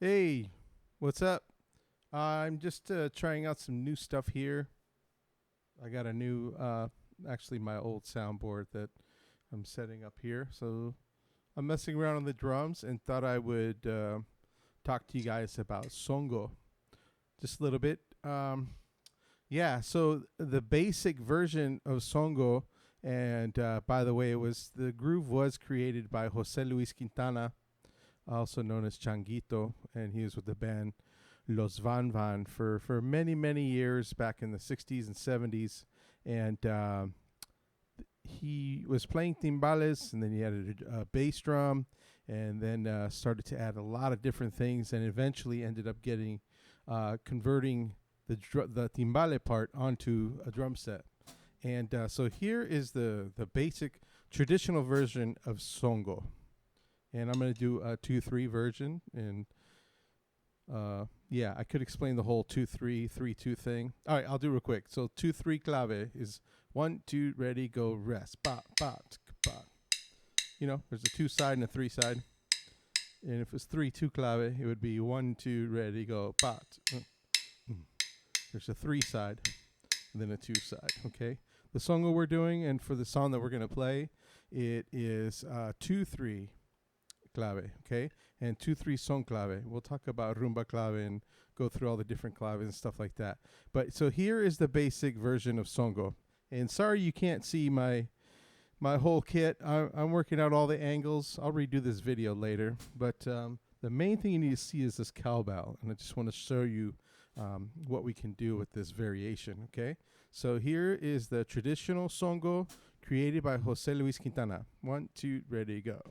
Hey, what's up? I'm just trying out some new stuff here. I got a new, actually, my old soundboard that I'm setting up here. So I'm messing around on the drums and thought I would talk to you guys about Songo just a little bit. Yeah, so the basic version of Songo, and by the way, the groove was created by Jose Luis Quintana, also known as Changuito, and he was with the band Los Van Van for many, many years back in the 60s and 70s. And he was playing timbales, and then he added a bass drum, and then started to add a lot of different things, and eventually ended up converting the timbale part onto a drum set. And so here is the basic traditional version of Songo. And I'm going to do a 2-3 version. And yeah, I could explain the whole 2-3, 3-2 thing. All right, I'll do real quick. So 2-3 clave is 1, 2, ready, go, rest. Ba, ba, ba. You know, there's a 2 side and a 3 side. And if it's 3-2 clave, it would be 1, 2, ready, go, ba. There's a 3 side and then a 2 side, okay? The song that we're doing, and for the song that we're going to play, it is 2-3 clave, okay? And 2-3 son clave. We'll talk about rumba clave and go through all the different claves and stuff like that. But so here is the basic version of Songo. And sorry you can't see my whole kit. I'm working out all the angles. I'll redo this video later. But the main thing you need to see is this cowbell. And I just want to show you what we can do with this variation, okay? So here is the traditional Songo created by Jose Luis Quintana. 1, 2, ready, go.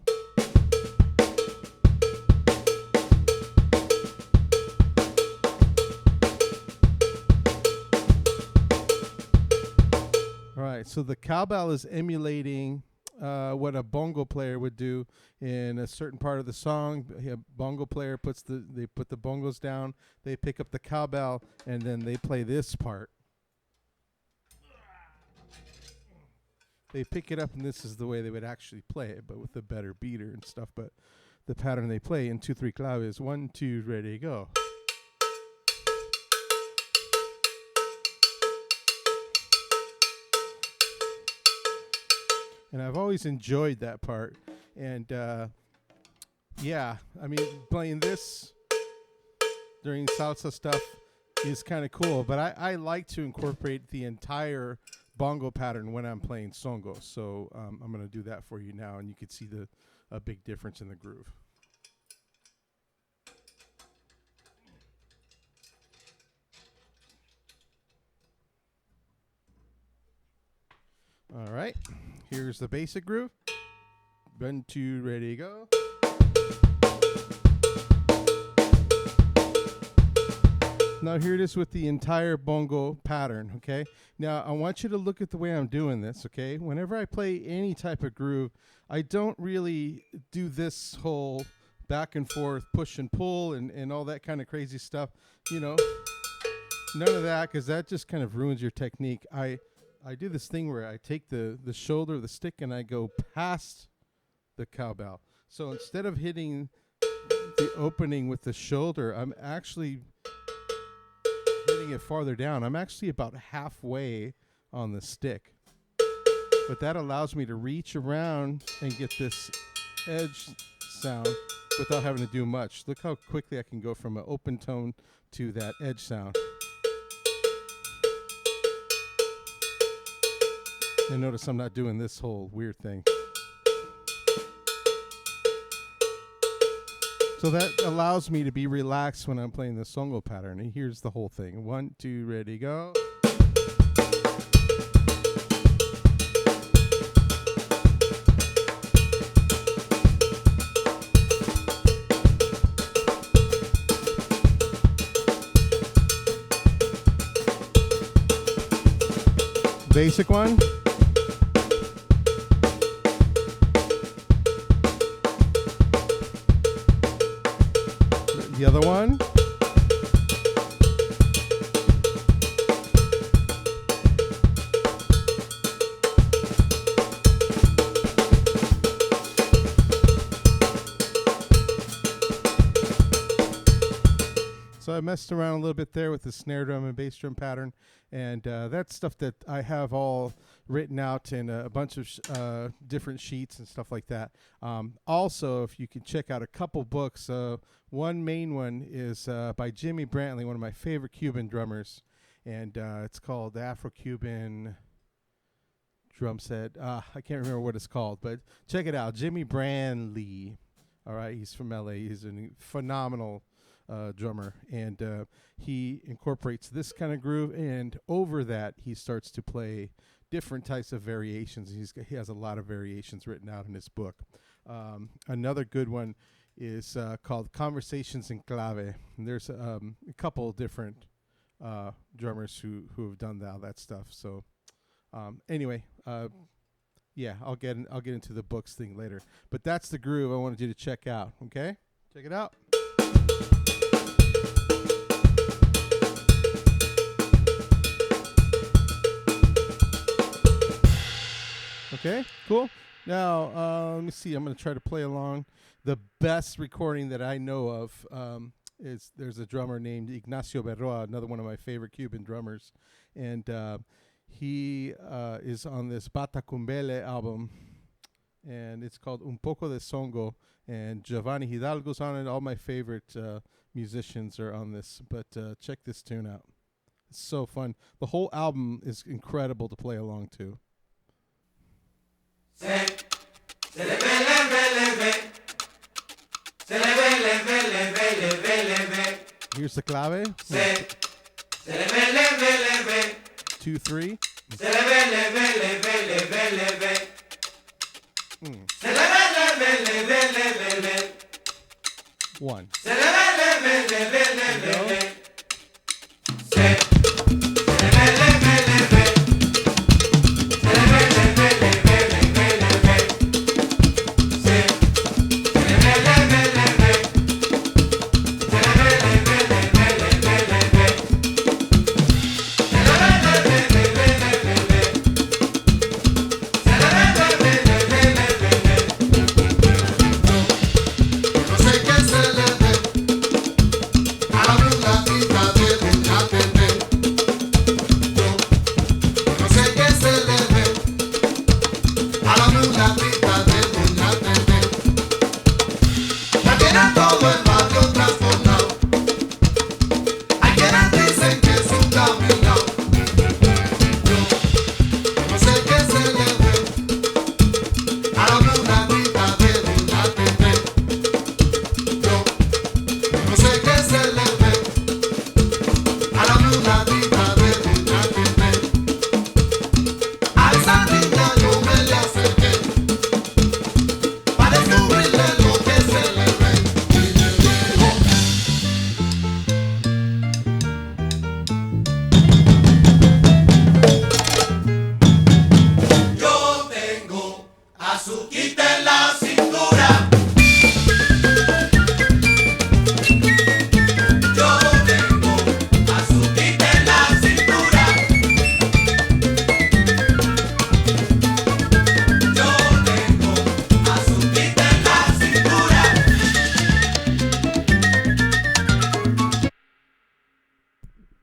All right, so the cowbell is emulating what a bongo player would do in a certain part of the song. A bongo player they put the bongos down, they pick up the cowbell, and then they play this part. They pick it up, and this is the way they would actually play it, but with a better beater and stuff. But the pattern they play in 2-3 clave is 1, 2, ready, go. And I've always enjoyed that part. And yeah, I mean, playing this during salsa stuff is kind of cool. But I like to incorporate the entire bongo pattern when I'm playing Songo. So I'm going to do that for you now, and you can see a big difference in the groove. All right, here's the basic groove. 1, 2, ready, go. Now here it is with the entire bongo pattern, okay? Now I want you to look at the way I'm doing this, okay? Whenever I play any type of groove, I don't really do this whole back and forth, push and pull and all that kind of crazy stuff, you know? None of that, because that just kind of ruins your technique. I do this thing where I take the shoulder of the stick and I go past the cowbell. So instead of hitting the opening with the shoulder, I'm actually hitting it farther down. I'm actually about halfway on the stick. But that allows me to reach around and get this edge sound without having to do much. Look how quickly I can go from an open tone to that edge sound. And notice I'm not doing this whole weird thing. So that allows me to be relaxed when I'm playing the Songo pattern. And here's the whole thing. 1, 2, ready, go. Basic one. The other one. So I messed around a little bit there with the snare drum and bass drum pattern, and that's stuff that I have all written out in a bunch of different sheets and stuff like that. Also, if you can check out a couple books, one main one is by Jimmy Brantley, one of my favorite Cuban drummers, and it's called the Afro-Cuban drum set. I can't remember what it's called, but check it out. Jimmy Brantley. All right, he's from LA. He's a phenomenal drummer, and he incorporates this kind of groove, and over that he starts to play different types of variations. He has a lot of variations written out in his book. Another good one is called Conversations in Clave, and there's a couple different drummers who have done that stuff. So anyway, yeah, I'll get into the books thing later, but that's the groove I wanted you to check out. Okay, check it out. Okay, cool. Now, let me see. I'm going to try to play along. The best recording that I know of is there's a drummer named Ignacio Berroa, another one of my favorite Cuban drummers, and he is on this Batacumbele album, and it's called Un Poco de Songo, and Giovanni Hidalgo's on it. All my favorite musicians are on this, but check this tune out. It's so fun. The whole album is incredible to play along to. Se le ve, le ve. Se le ve, le ve. Here's the clave. Se le ve. 2, 3. Se le ve. Se le ve. 1. Se le ve. Se.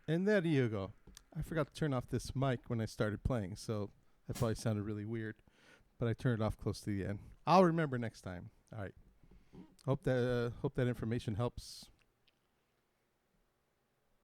And there you go. I forgot to turn off this mic when I started playing, so that probably sounded really weird. But I turned it off close to the end. I'll remember next time. All right. Hope that information helps